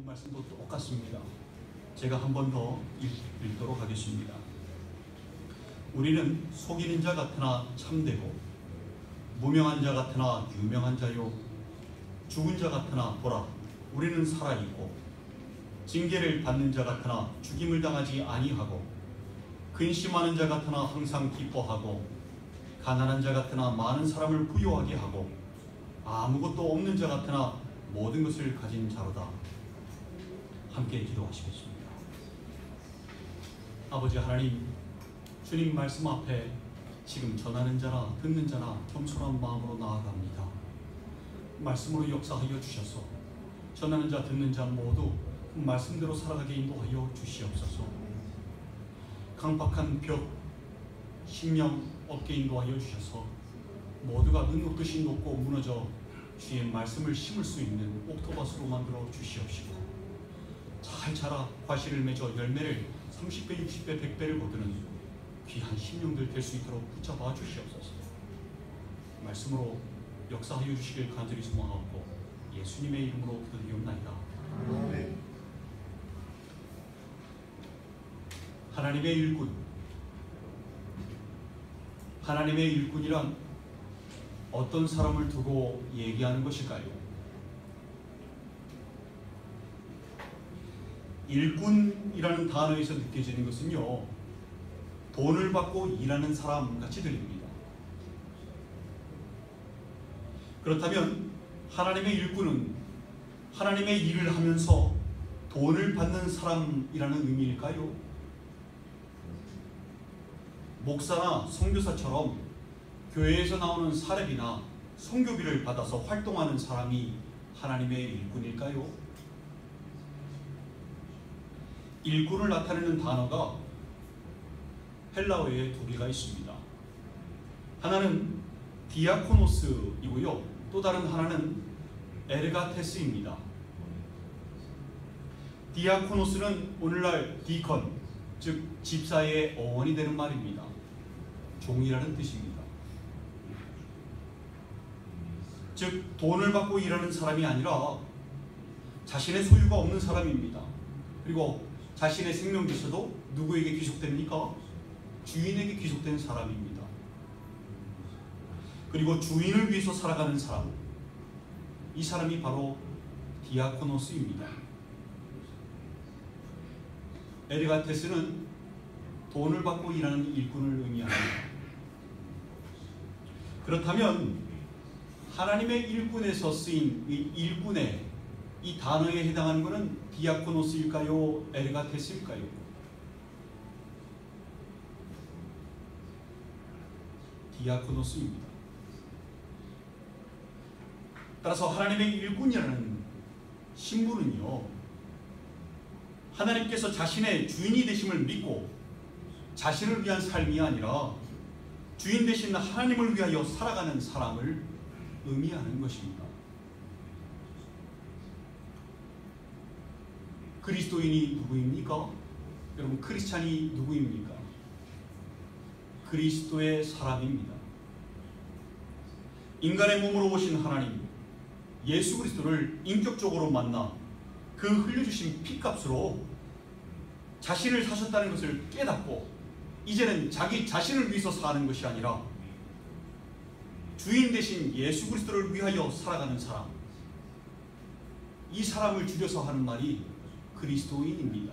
말씀도 똑같습니다. 제가 한 번 더 읽도록 하겠습니다. 우리는 속이는 자 같으나 참되고 무명한 자 같으나 유명한 자요 죽은 자 같으나 보라 우리는 살아있고 징계를 받는 자 같으나 죽임을 당하지 아니하고 근심하는 자 같으나 항상 기뻐하고 가난한 자 같으나 많은 사람을 부유하게 하고 아무것도 없는 자 같으나 모든 것을 가진 자로다. 함께 기도하시겠습니다. 아버지 하나님, 주님 말씀 앞에 지금 전하는 자나 듣는 자나 겸손한 마음으로 나아갑니다. 말씀으로 역사하여 주셔서 전하는 자 듣는 자 모두 말씀대로 살아가게 인도하여 주시옵소서. 강박한 벽, 심령 없게 인도하여 주셔서 모두가 눈 높듯이 높고 무너져 주의 말씀을 심을 수 있는 옥토버스로 만들어 주시옵시고 잘 자라 과실을 맺어 열매를 30배, 60배, 100배를 거두는 귀한 심령들 될 수 있도록 붙잡아 주시옵소서. 말씀으로 역사하여 주시길 간절히 소망하고 예수님의 이름으로 기도드리옵나이다. 아멘. 하나님의 일꾼. 하나님의 일꾼이란 어떤 사람을 두고 얘기하는 것일까요? 일꾼이라는 단어에서 느껴지는 것은요, 돈을 받고 일하는 사람 같이 들립니다. 그렇다면 하나님의 일꾼은 하나님의 일을 하면서 돈을 받는 사람이라는 의미일까요? 목사나 선교사처럼 교회에서 나오는 사례비나 선교비를 받아서 활동하는 사람이 하나님의 일꾼일까요? 일꾼을 나타내는 단어가 헬라어에 두 개가 있습니다. 하나는 디아코노스이고요, 또 다른 하나는 에르가테스입니다. 디아코노스는 오늘날 디컨, 즉 집사의 어원이 되는 말입니다. 종이라는 뜻입니다. 즉 돈을 받고 일하는 사람이 아니라 자신의 소유가 없는 사람입니다. 그리고 자신의 생명조차도 누구에게 귀속됩니까? 주인에게 귀속된 사람입니다. 그리고 주인을 위해서 살아가는 사람, 이 사람이 바로 디아코노스입니다. 에르가테스는 돈을 받고 일하는 일꾼을 의미합니다. 그렇다면 하나님의 일꾼에서 쓰인 이 일꾼의 이 단어에 해당하는 것은 디아코노스일까요? 에르가테스일까요? 디아코노스입니다. 따라서 하나님의 일꾼이라는 신분은요, 하나님께서 자신의 주인이 되심을 믿고 자신을 위한 삶이 아니라 주인 되신 하나님을 위하여 살아가는 사람을 의미하는 것입니다. 그리스도인이 누구입니까? 여러분, 크리스찬이 누구입니까? 그리스도의 사람입니다. 인간의 몸으로 오신 하나님, 예수 그리스도를 인격적으로 만나 그 흘려주신 피값으로 자신을 사셨다는 것을 깨닫고 이제는 자기 자신을 위해서 사는 것이 아니라 주인 되신 예수 그리스도를 위하여 살아가는 사람, 이 사람을 줄여서 하는 말이 그리스도인입니다.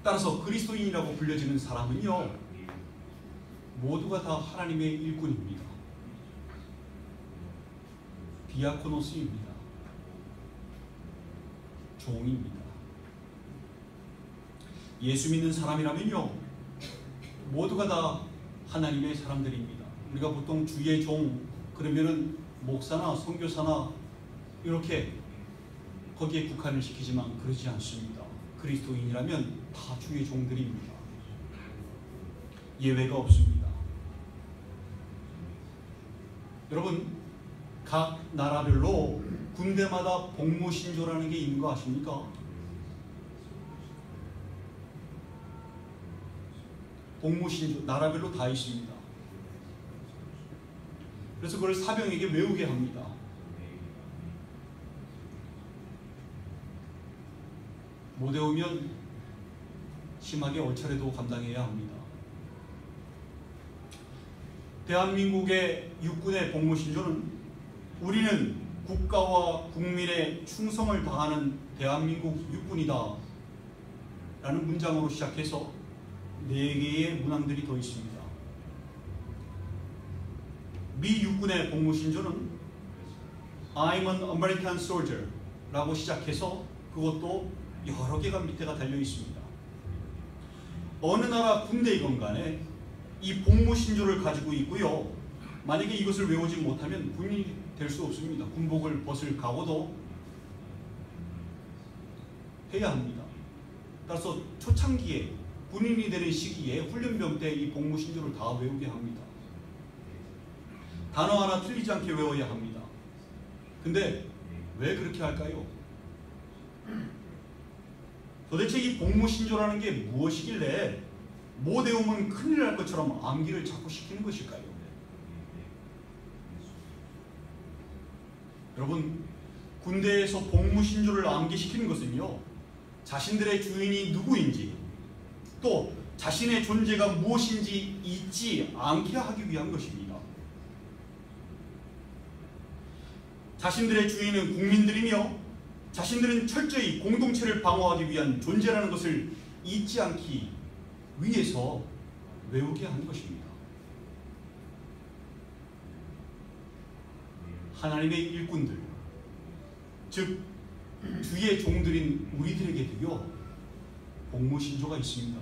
따라서 그리스도인이라고 불려지는 사람은요, 모두가 다 하나님의 일꾼입니다. 디아코노스입니다. 종입니다. 예수 믿는 사람이라면요, 모두가 다 하나님의 사람들입니다. 우리가 보통 주의 종 그러면은 목사나 선교사나 이렇게 거기에 국한을 시키지만 그러지 않습니다. 그리스도인이라면 다 주의 종들입니다. 예외가 없습니다. 여러분, 각 나라별로 군대마다 복무신조라는 게 있는 거 아십니까? 복무신조, 나라별로 다 있습니다. 그래서 그걸 사병에게 외우게 합니다. 못 외우면 심하게 얼차례도 감당해야 합니다. 대한민국의 육군의 복무신조는 우리는 국가와 국민의 충성을 다하는 대한민국 육군이다 라는 문장으로 시작해서 4개의 문항들이 더 있습니다. 미 육군의 복무신조는 I'm an American soldier 라고 시작해서 그것도 여러 개가 밑에가 달려 있습니다. 어느 나라 군대이건 간에 이 복무신조를 가지고 있고요. 만약에 이것을 외우지 못하면 군인이 될 수 없습니다. 군복을 벗을 각오도 해야 합니다. 따라서 초창기에 군인이 되는 시기에 훈련병 때 이 복무신조를 다 외우게 합니다. 단어 하나 틀리지 않게 외워야 합니다. 근데 왜 그렇게 할까요? 도대체 이 복무신조라는 게 무엇이길래 못 외우면 큰일 날 것처럼 암기를 자꾸 시키는 것일까요? 여러분, 군대에서 복무신조를 암기시키는 것은요, 자신들의 주인이 누구인지 또 자신의 존재가 무엇인지 잊지 않게 하기 위한 것입니다. 자신들의 주인은 국민들이며 자신들은 철저히 공동체를 방어하기 위한 존재라는 것을 잊지 않기 위해서 외우게 하는 것입니다. 하나님의 일꾼들, 즉 주의 종들인 우리들에게도요 복무신조가 있습니다.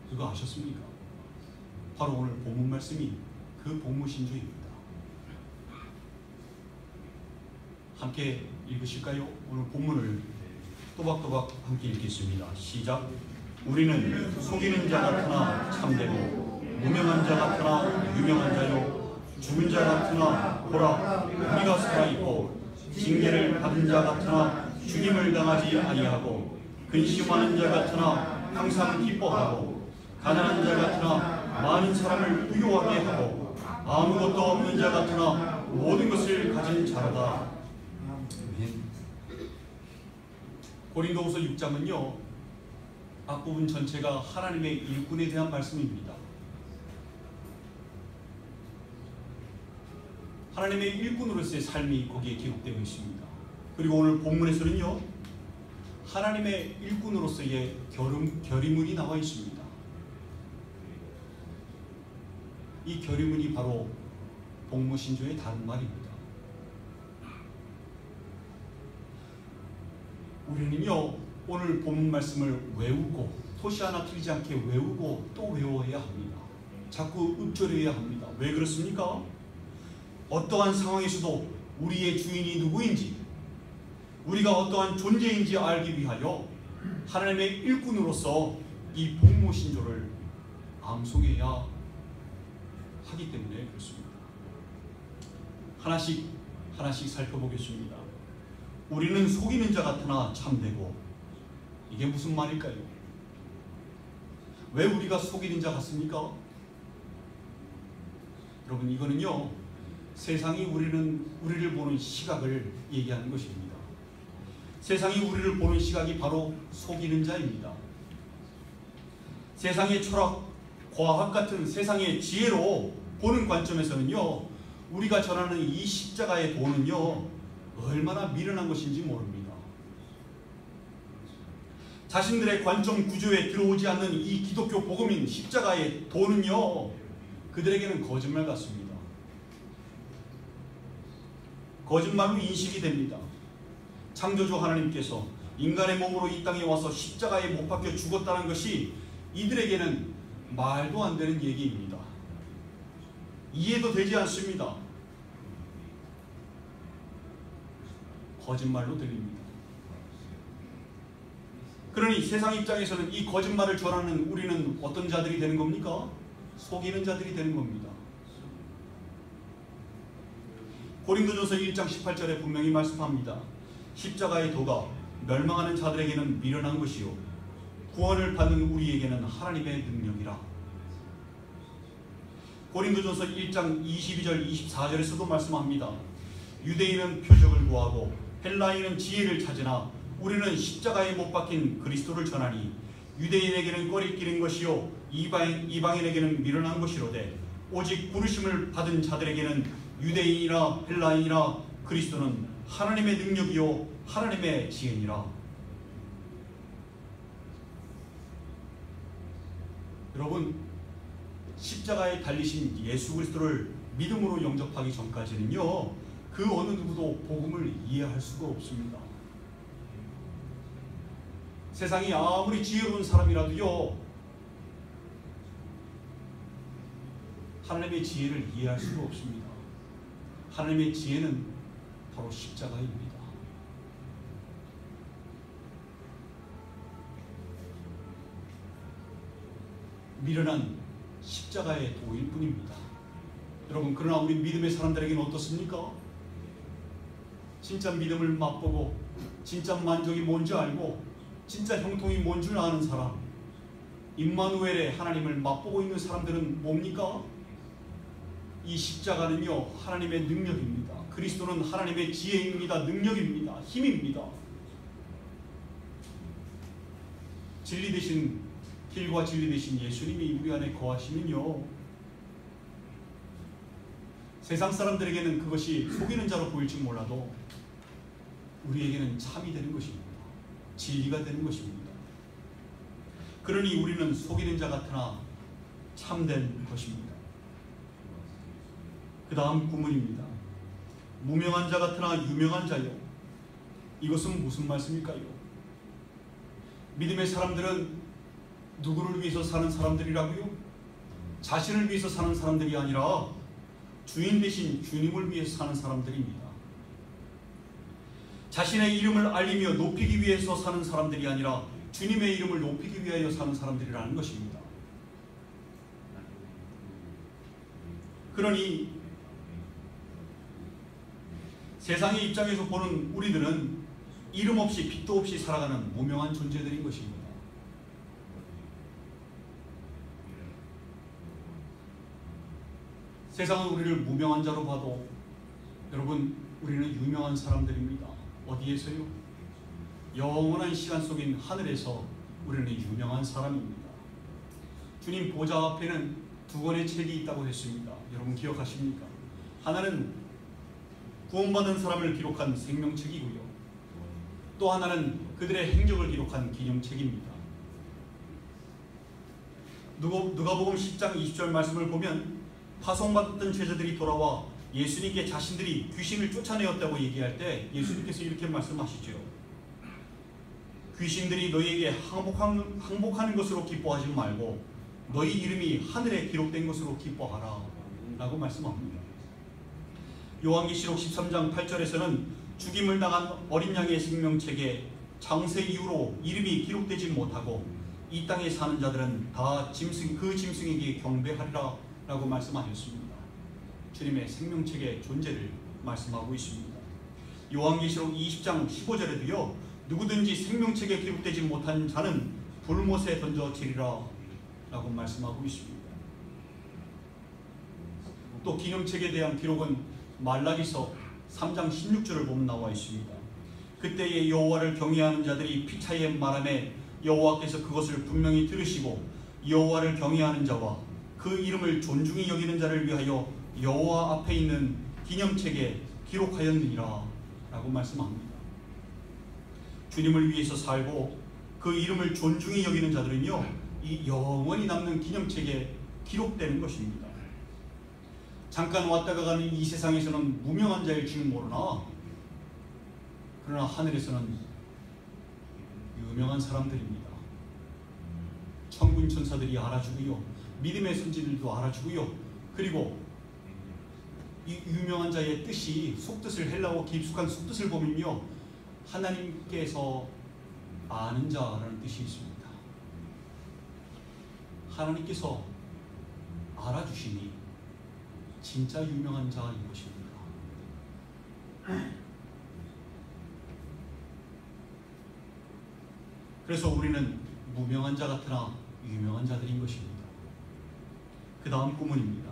그거 아셨습니까? 바로 오늘 본문 말씀이 그 복무신조입니다. 함께 읽으실까요? 오늘 본문을 또박또박 함께 읽겠습니다. 시작. 우리는 속이는 자 같으나 참되고 무명한 자 같으나 유명한 자요 죽은 자 같으나 보라 우리가 살아있고 징계를 받은 자 같으나 죽임을 당하지 아니하고 근심하는 자 같으나 항상 기뻐하고 가난한 자 같으나 많은 사람을 부유하게 하고 아무것도 없는 자 같으나 모든 것을 가진 자로다. 고린도후서 6장은요 앞부분 전체가 하나님의 일꾼에 대한 말씀입니다. 하나님의 일꾼으로서의 삶이 거기에 기록되어 있습니다. 그리고 오늘 본문에서는요 하나님의 일꾼으로서의 결의문이 나와 있습니다. 이 결의문이 바로 복무신조의 다른 말입니다. 우리는요 오늘 본문 말씀을 외우고 토시 하나 틀리지 않게 외우고 또 외워야 합니다. 자꾸 읊조려야 합니다. 왜 그렇습니까? 어떠한 상황에서도 우리의 주인이 누구인지 우리가 어떠한 존재인지 알기 위하여 하나님의 일꾼으로서 이 복무신조를 암송해야 하기 때문에 그렇습니다. 하나씩 살펴보겠습니다. 우리는 속이는 자 같으나 참되고 이게 무슨 말일까요? 왜 우리가 속이는 자 같습니까? 여러분 이거는요 세상이 우리를 보는 시각을 얘기하는 것입니다. 세상이 우리를 보는 시각이 바로 속이는 자입니다. 세상의 철학, 과학 같은 세상의 지혜로 보는 관점에서는요 우리가 전하는 이 십자가의 도는요 얼마나 미련한 것인지 모릅니다. 자신들의 관점 구조에 들어오지 않는 이 기독교 복음인 십자가의 도는요 그들에게는 거짓말 같습니다. 거짓말로 인식이 됩니다. 창조주 하나님께서 인간의 몸으로 이 땅에 와서 십자가에 못 박혀 죽었다는 것이 이들에게는 말도 안 되는 얘기입니다. 이해도 되지 않습니다. 거짓말로 들립니다. 그러니 세상 입장에서는 이 거짓말을 전하는 우리는 어떤 자들이 되는 겁니까? 속이는 자들이 되는 겁니다. 고린도전서 1장 18절에 분명히 말씀합니다. 십자가의 도가 멸망하는 자들에게는 미련한 것이요 구원을 받는 우리에게는 하나님의 능력이라. 고린도전서 1장 22절 24절에서도 말씀합니다. 유대인은 표적을 구하고 헬라인은 지혜를 찾으나 우리는 십자가에 못 박힌 그리스도를 전하니 유대인에게는 꺼리끼는 것이요 이방인에게는 미련한 것이로되 오직 부르심을 받은 자들에게는 유대인이나 헬라인이나 그리스도는 하나님의 능력이요 하나님의 지혜니라. 여러분, 십자가에 달리신 예수 그리스도를 믿음으로 영접하기 전까지는요, 그 어느 누구도 복음을 이해할 수가 없습니다. 세상이 아무리 지혜로운 사람이라도요, 하나님의 지혜를 이해할 수가 없습니다. 하나님의 지혜는 바로 십자가입니다. 미련한 십자가의 도일 뿐입니다. 여러분, 그러나 우리 믿음의 사람들에게는 어떻습니까? 진짜 믿음을 맛보고 진짜 만족이 뭔지 알고 진짜 형통이 뭔 줄 아는 사람, 임마누엘의 하나님을 맛보고 있는 사람들은 뭡니까? 이 십자가는요, 하나님의 능력입니다. 그리스도는 하나님의 지혜입니다. 능력입니다. 힘입니다. 진리 되신 길과 진리 되신 예수님이 우리 안에 거하시면요, 세상 사람들에게는 그것이 속이는 자로 보일지 몰라도 우리에게는 참이 되는 것입니다. 진리가 되는 것입니다. 그러니 우리는 속이는 자 같으나 참된 것입니다. 그 다음 구문입니다. 무명한 자 같으나 유명한 자요. 이것은 무슨 말씀일까요? 믿음의 사람들은 누구를 위해서 사는 사람들이라고요? 자신을 위해서 사는 사람들이 아니라 주인 되신 주님을 위해서 사는 사람들입니다. 자신의 이름을 알리며 높이기 위해서 사는 사람들이 아니라 주님의 이름을 높이기 위하여 사는 사람들이라는 것입니다. 그러니 세상의 입장에서 보는 우리들은 이름 없이 빛도 없이 살아가는 무명한 존재들인 것입니다. 세상은 우리를 무명한 자로 봐도 여러분, 우리는 유명한 사람들입니다. 어디에서요? 영원한 시간 속인 하늘에서 우리는 유명한 사람입니다. 주님 보좌 앞에는 두 권의 책이 있다고 했습니다. 여러분 기억하십니까? 하나는 구원받은 사람을 기록한 생명책이고요, 또 하나는 그들의 행적을 기록한 기념책입니다. 누가복음 10장 20절 말씀을 보면 파송받았던 제자들이 돌아와 예수님께 자신들이 귀신을 쫓아내었다고 얘기할 때 예수님께서 이렇게 말씀하시죠. 귀신들이 너희에게 항복하는 것으로 기뻐하지 말고 너희 이름이 하늘에 기록된 것으로 기뻐하라 라고 말씀합니다. 요한계시록 13장 8절에서는 죽임을 당한 어린 양의 생명책에 장세 이후로 이름이 기록되지 못하고 이 땅에 사는 자들은 다 그 짐승에게 경배하리라 라고 말씀하셨습니다. 주님의 생명책의 존재를 말씀하고 있습니다. 요한계시록 20장 15절에도요, 누구든지 생명책에 기록되지 못한 자는 불못에 던져지리라 라고 말씀하고 있습니다. 또 기념책에 대한 기록은 말라기서 3장 16절을 보면 나와 있습니다. 그때에 여호와를 경외하는 자들이 피차에 말하매 여호와께서 그것을 분명히 들으시고 여호와를 경외하는 자와 그 이름을 존중히 여기는 자를 위하여 여호와 앞에 있는 기념책에 기록하였느니라 라고 말씀합니다. 주님을 위해서 살고 그 이름을 존중히 여기는 자들은요, 이 영원히 남는 기념책에 기록되는 것입니다. 잠깐 왔다가 가는 이 세상에서는 무명한 자일지 모르나 그러나 하늘에서는 유명한 사람들입니다. 천군 천사들이 알아주고요, 믿음의 선지들도 알아주고요, 그리고 이 유명한 자의 뜻이 속뜻을 헬라어 깊숙한 속뜻을 보면요, 하나님께서 아는 자라는 뜻이 있습니다. 하나님께서 알아주시니 진짜 유명한 자인 것입니다. 그래서 우리는 무명한 자 같으나 유명한 자들인 것입니다. 그 다음 구문입니다.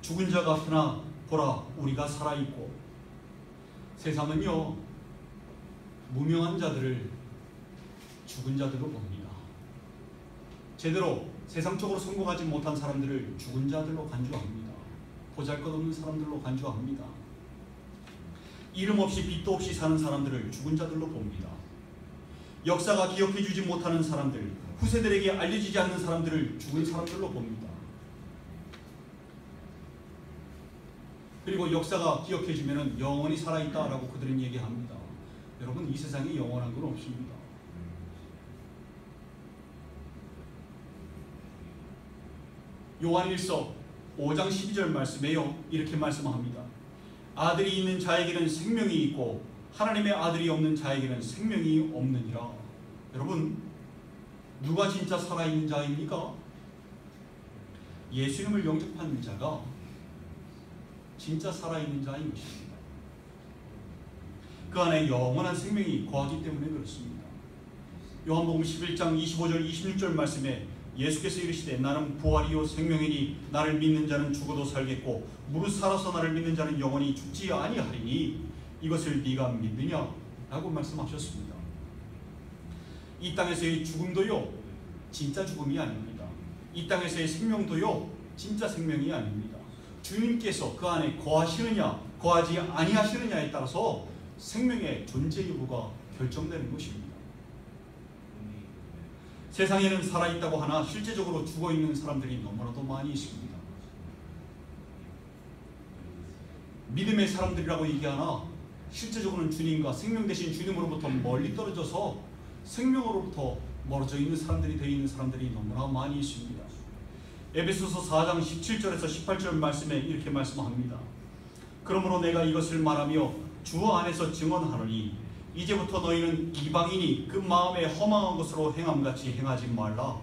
죽은 자 같으나 보라 우리가 살아있고. 세상은요, 무명한 자들을 죽은 자들로 봅니다. 제대로 세상적으로 성공하지 못한 사람들을 죽은 자들로 간주합니다. 보잘것없는 사람들로 간주합니다. 이름 없이 빚도 없이 사는 사람들을 죽은 자들로 봅니다. 역사가 기억해주지 못하는 사람들, 후세들에게 알려지지 않는 사람들을 죽은 사람들로 봅니다. 그리고 역사가 기억해주면 영원히 살아있다라고 그들은 얘기합니다. 여러분, 이 세상에 영원한 건 없습니다. 요한일서 5장 12절 말씀에요, 이렇게 말씀합니다. 아들이 있는 자에게는 생명이 있고 하나님의 아들이 없는 자에게는 생명이 없느니라. 여러분, 누가 진짜 살아있는 자입니까? 예수님을 영접하는 자가 진짜 살아있는 자인 것입니다. 그 안에 영원한 생명이 거하기 때문에 그렇습니다. 요한복음 11장 25절 26절 말씀에 예수께서 이르시되 나는 부활이요 생명이니 나를 믿는 자는 죽어도 살겠고 무릇 살아서 나를 믿는 자는 영원히 죽지 아니하리니 이것을 네가 믿느냐? 라고 말씀하셨습니다. 이 땅에서의 죽음도요 진짜 죽음이 아닙니다. 이 땅에서의 생명도요 진짜 생명이 아닙니다. 주님께서 그 안에 거하시느냐 거하지 아니하시느냐에 따라서 생명의 존재 여부가 결정되는 것입니다. 세상에는 살아있다고 하나 실제적으로 죽어있는 사람들이 너무나도 많이 있습니다. 믿음의 사람들이라고 얘기하나 실제적으로는 주님과 생명 되신 주님으로부터 멀리 떨어져서 생명으로부터 멀어져 있는 사람들이 되어 있는 사람들이 너무나 많이 있습니다. 에베소서 4장 17절에서 18절 말씀에 이렇게 말씀합니다. 그러므로 내가 이것을 말하며 주 안에서 증언하노니 이제부터 너희는 이방인이 그 마음에 허망한 것으로 행함같이 행하지 말라.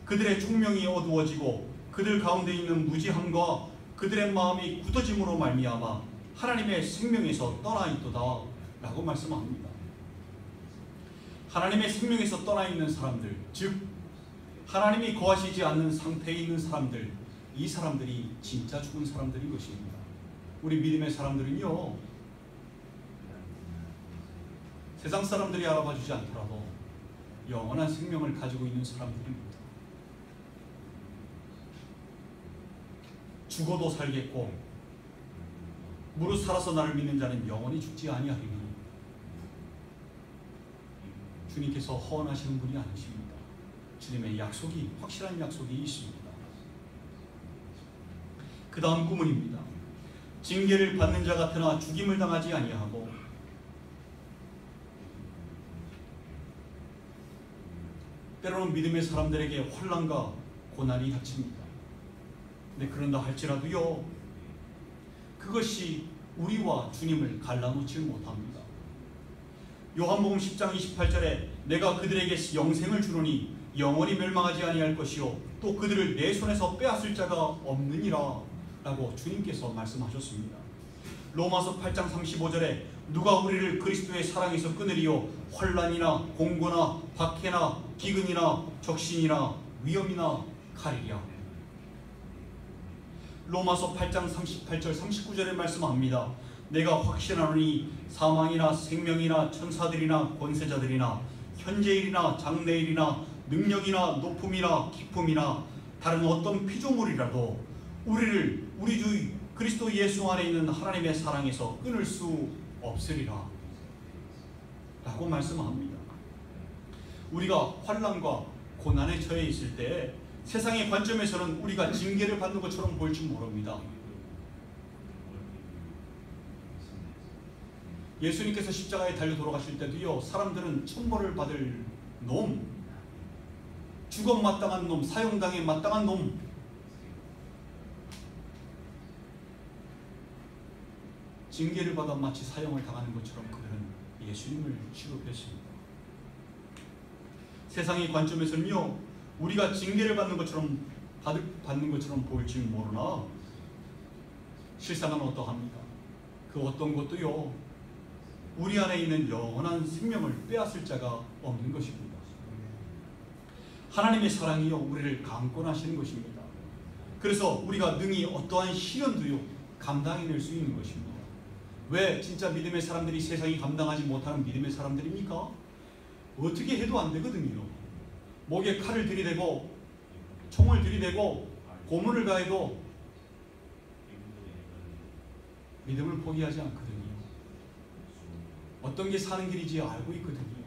그들의 총명이 어두워지고 그들 가운데 있는 무지함과 그들의 마음이 굳어짐으로 말미암아 하나님의 생명에서 떠나 있도다 라고 말씀합니다. 하나님의 생명에서 떠나 있는 사람들, 즉 하나님이 거하시지 않는 상태에 있는 사람들, 이 사람들이 진짜 죽은 사람들인 것입니다. 우리 믿음의 사람들은요 세상 사람들이 알아봐 주지 않더라도 영원한 생명을 가지고 있는 사람들입니다. 죽어도 살겠고 무릇 살아서 나를 믿는 자는 영원히 죽지 아니하리니 주님께서 허언하시는 분이 아니십니다. 주님의 약속이 확실한 약속이 있습니다. 그 다음 구문입니다. 징계를 받는 자 같으나 죽임을 당하지 아니하고 때로는 믿음의 사람들에게 혼란과 고난이 닥칩니다. 근데 그런다 할지라도요 그것이 우리와 주님을 갈라놓지 못합니다. 요한복음 10장 28절에 내가 그들에게 영생을 주노니 영원히 멸망하지 아니할 것이요 또 그들을 내 손에서 빼앗을 자가 없느니라 라고 주님께서 말씀하셨습니다. 로마서 8장 35절에 누가 우리를 그리스도의 사랑에서 끊으리요 환난이나 공고나 박해나 기근이나 적신이나 위험이나 칼이랴. 로마서 8장 38절 39절에 말씀합니다. 내가 확신하노니 사망이나 생명이나 천사들이나 권세자들이나 현재일이나 장래일이나 능력이나 높음이나 깊음이나 다른 어떤 피조물이라도 우리를 우리 주 그리스도 예수 안에 있는 하나님의 사랑에서 끊을 수 없으리라 라고 말씀합니다. 우리가 환난과 고난에 처해 있을 때 세상의 관점에서는 우리가 징계를 받는 것처럼 보일지 모릅니다. 예수님께서 십자가에 달려 돌아가실 때도요 사람들은 천벌을 받을 놈, 죽음 마땅한 놈, 사형당에 마땅한 놈, 징계를 받아 마치 사형을 당하는 것처럼 그들은 예수님을 취급했습니다. 세상의 관점에서는요 우리가 징계를 받는 것처럼 보일지 모르나 실상은 어떠합니까? 그 어떤 것도요 우리 안에 있는 영원한 생명을 빼앗을 자가 없는 것입니다. 하나님의 사랑이요 우리를 강권하시는 것입니다. 그래서 우리가 능히 어떠한 시련도요 감당해낼 수 있는 것입니다. 왜 진짜 믿음의 사람들이 세상이 감당하지 못하는 믿음의 사람들입니까? 어떻게 해도 안 되거든요. 목에 칼을 들이대고 총을 들이대고 고문을 가해도 믿음을 포기하지 않거든요. 어떤 게 사는 길인지 알고 있거든요.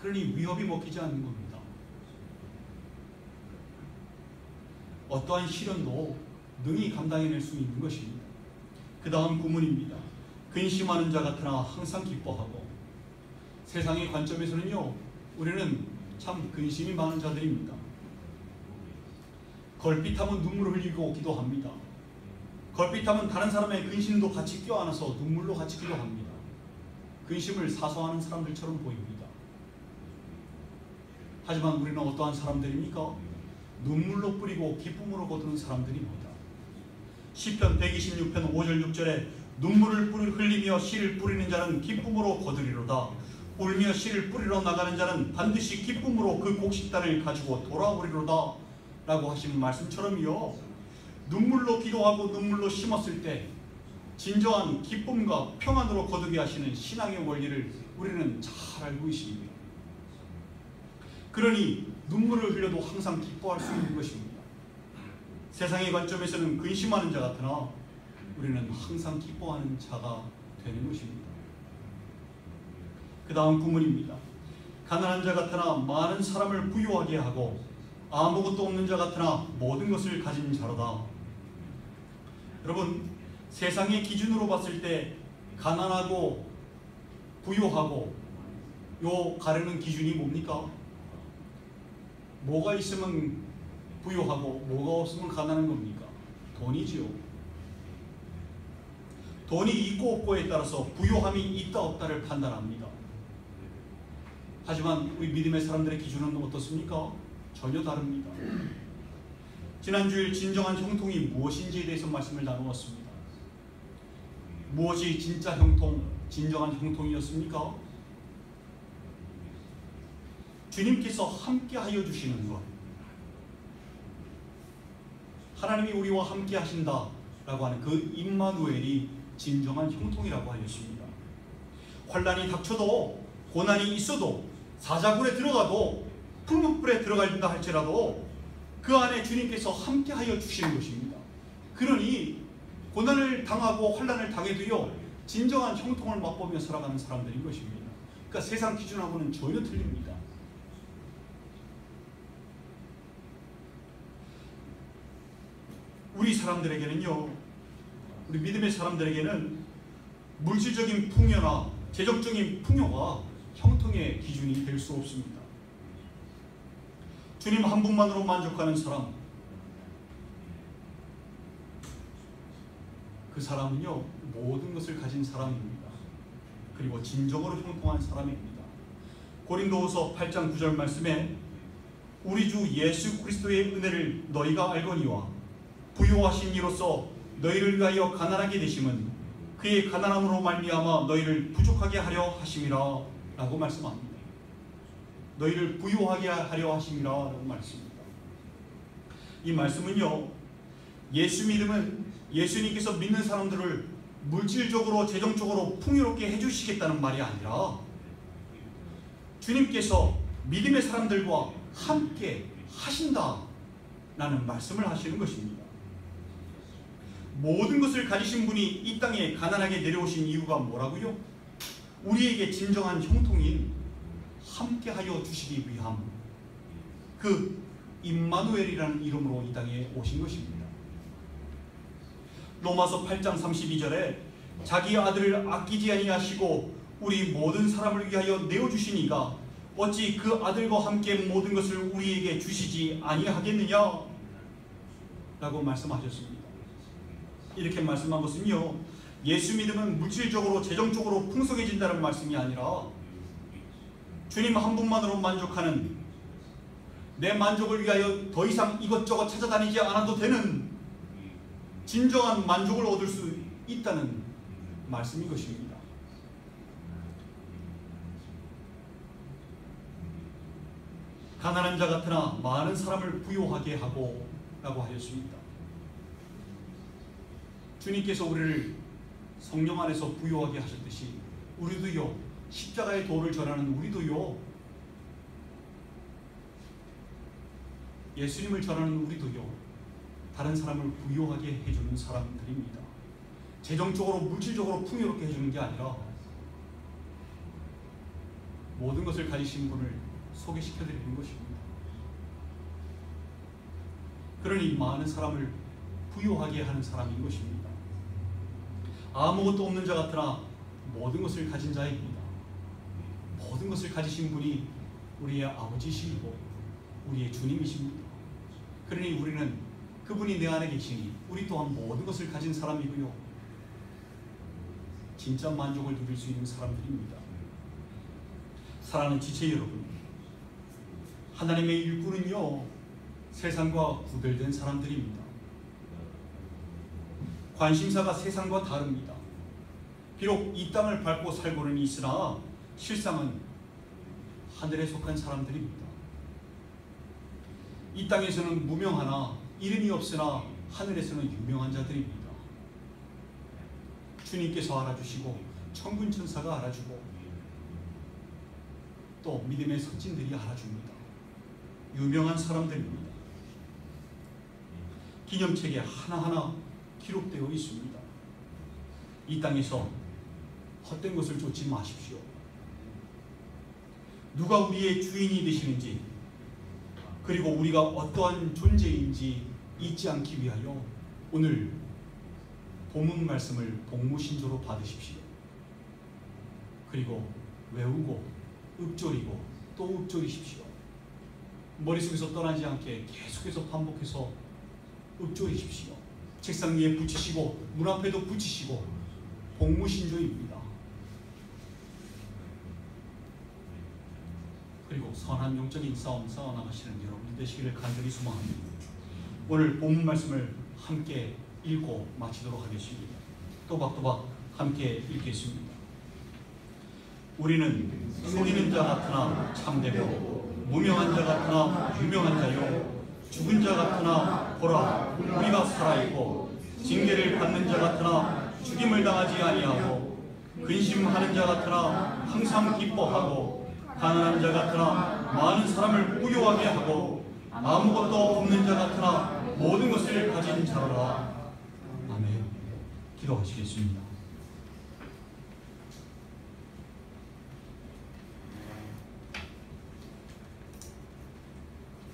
그러니 위협이 먹히지 않는 겁니다. 어떠한 시련도 능히 감당해낼 수 있는 것입니다. 그 다음 구문입니다. 근심하는 자 같으나 항상 기뻐하고. 세상의 관점에서는요, 우리는 참 근심이 많은 자들입니다. 걸핏하면 눈물을 흘리고 기도합니다. 걸핏하면 다른 사람의 근심도 같이 껴안아서 눈물로 같이 기도합니다. 근심을 사소하는 사람들처럼 보입니다. 하지만 우리는 어떠한 사람들입니까? 눈물로 뿌리고 기쁨으로 거두는 사람들입니다. 시편 126편 5절 6절에 눈물을 흘리며 씨를 뿌리는 자는 기쁨으로 거두리로다. 울며 씨를 뿌리러 나가는 자는 반드시 기쁨으로 그 곡식단을 가지고 돌아오리로다 라고 하시는 말씀처럼요, 눈물로 기도하고 눈물로 심었을 때 진정한 기쁨과 평안으로 거두게 하시는 신앙의 원리를 우리는 잘 알고 있습니다. 그러니 눈물을 흘려도 항상 기뻐할 수 있는 것입니다. 세상의 관점에서는 근심하는 자 같으나 우리는 항상 기뻐하는 자가 되는 것입니다. 그 다음 구문입니다. 가난한 자 같으나 많은 사람을 부유하게 하고 아무것도 없는 자 같으나 모든 것을 가진 자로다. 여러분, 세상의 기준으로 봤을 때 가난하고 부유하고 요 가르는 기준이 뭡니까? 뭐가 있으면 부유하고 뭐가 없으면 가난한 겁니까? 돈이지요. 돈이 있고 없고에 따라서 부유함이 있다 없다를 판단합니다. 하지만 우리 믿음의 사람들의 기준은 어떻습니까? 전혀 다릅니다. 지난주일 진정한 형통이 무엇인지에 대해서 말씀을 나누었습니다. 무엇이 진짜 형통, 진정한 형통이었습니까? 주님께서 함께하여 주시는 것. 하나님이 우리와 함께 하신다라고 하는 그 임마누엘이 진정한 형통이라고 하였습니다. 환난이 닥쳐도, 고난이 있어도, 사자굴에 들어가도, 풀무불에 들어간다 할지라도 그 안에 주님께서 함께하여 주시는 것입니다. 그러니 고난을 당하고 환난을 당해도요, 진정한 형통을 맛보며 살아가는 사람들인 것입니다. 그러니까 세상 기준하고는 전혀 틀립니다. 우리 사람들에게는요, 우리 믿음의 사람들에게는 물질적인 풍요나 재정적인 풍요가 형통의 기준이 될 수 없습니다. 주님 한 분만으로 만족하는 사람, 그 사람은요 모든 것을 가진 사람입니다. 그리고 진정으로 형통한 사람입니다. 고린도후서 8장 9절 말씀에 우리 주 예수 그리스도의 은혜를 너희가 알거니와 부유하신 이로써 너희를 위하여 가난하게 되심은 그의 가난함으로 말미암아 너희를 부족하게 하려 하심이라 라고 말씀합니다. 너희를 부유하게 하려 하심이라 라고 말씀합니다. 이 말씀은요, 예수 믿음은 예수님께서 믿는 사람들을 물질적으로 재정적으로 풍요롭게 해주시겠다는 말이 아니라 주님께서 믿음의 사람들과 함께 하신다라는 말씀을 하시는 것입니다. 모든 것을 가지신 분이 이 땅에 가난하게 내려오신 이유가 뭐라고요? 우리에게 진정한 형통인 함께하여 주시기 위함, 그 임마누엘이라는 이름으로 이 땅에 오신 것입니다. 로마서 8장 32절에 자기 아들을 아끼지 아니하시고 우리 모든 사람을 위하여 내어주시니가 어찌 그 아들과 함께 모든 것을 우리에게 주시지 아니하겠느냐 라고 말씀하셨습니다. 이렇게 말씀한 것은요, 예수 믿음은 물질적으로 재정적으로 풍성해진다는 말씀이 아니라 주님 한 분만으로 만족하는, 내 만족을 위하여 더 이상 이것저것 찾아다니지 않아도 되는 진정한 만족을 얻을 수 있다는 말씀인 것입니다. 가난한 자 같으나 많은 사람을 부유하게 하고 라고 하였습니다. 주님께서 우리를 성령 안에서 부요하게 하셨듯이 우리도요, 십자가의 도를 전하는 우리도요, 예수님을 전하는 우리도요, 다른 사람을 부요하게 해주는 사람들입니다. 재정적으로 물질적으로 풍요롭게 해주는 게 아니라 모든 것을 가지신 분을 소개시켜드리는 것입니다. 그러니 많은 사람을 부요하게 하는 사람인 것입니다. 아무것도 없는 자 같으나 모든 것을 가진 자입니다. 모든 것을 가지신 분이 우리의 아버지시고 우리의 주님이십니다. 그러니 우리는 그분이 내 안에 계시니 우리 또한 모든 것을 가진 사람이고요, 진짜 만족을 누릴 수 있는 사람들입니다. 사랑하는 지체 여러분, 하나님의 일꾼은요, 세상과 구별된 사람들입니다. 관심사가 세상과 다릅니다. 비록 이 땅을 밟고 살고는 있으나 실상은 하늘에 속한 사람들입니다. 이 땅에서는 무명하나 이름이 없으나 하늘에서는 유명한 자들입니다. 주님께서 알아주시고 천군 천사가 알아주고 또 믿음의 선진들이 알아줍니다. 유명한 사람들입니다. 기념책에 하나하나 기록되어 있습니다. 이 땅에서 헛된 것을 쫓지 마십시오. 누가 우리의 주인이 되시는지, 그리고 우리가 어떠한 존재인지 잊지 않기 위하여 오늘 본문 말씀을 복무신조로 받으십시오. 그리고 외우고 읊조리고 또 읊조리십시오. 머릿속에서 떠나지 않게 계속해서 반복해서 읊조리십시오. 책상 위에 붙이시고 문 앞에도 붙이시고 복무신조입니다. 그리고 선한 영적인 싸움 싸워나가시는 여러분들 되시기를 간절히 소망합니다. 오늘 본문 말씀을 함께 읽고 마치도록 하겠습니다. 또박또박 함께 읽겠습니다. 우리는 속이는 자 같으나 참되고 무명한 자 같으나 유명한 자요 죽은 자 같으나 보라 우리가 살아있고 징계를 받는 자 같으나 죽임을 당하지 아니하고 근심하는 자 같으나 항상 기뻐하고 가난한 자 같으나 많은 사람을 부요하게 하고 아무것도 없는 자 같으나 모든 것을 가진 자로라. 아멘. 기도하시겠습니다.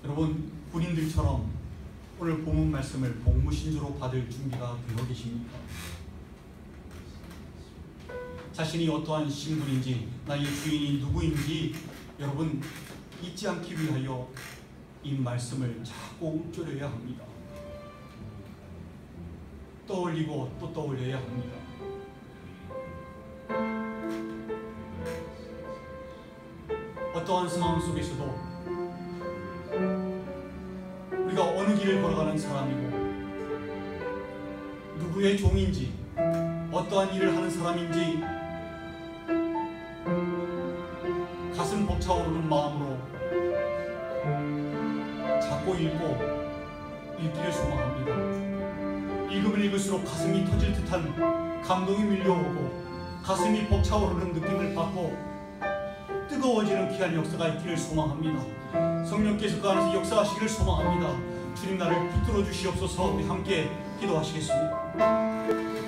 여러분, 군인들처럼 오늘 본문 말씀을 복무신조로 받을 준비가 되어 계십니까? 자신이 어떠한 신분인지, 나의 주인이 누구인지 여러분 잊지 않기 위하여 이 말씀을 자꾸 읊조려야 합니다. 떠올리고 또 떠올려야 합니다. 어떠한 상황 속에서도 우리가 어느 길을 걸어가는 사람이고 누구의 종인지 어떠한 일을 하는 사람인지 가슴 벅차오르는 마음으로 자꾸 읽기를 소망합니다. 읽으면 읽을수록 가슴이 터질 듯한 감동이 밀려오고 가슴이 벅차오르는 느낌을 받고 뜨거워지는 귀한 역사가 있기를 소망합니다. 성령께서 그 안에서 역사하시기를 소망합니다. 주님, 나를 붙들어 주시옵소서. 우리 함께 기도하시겠습니다.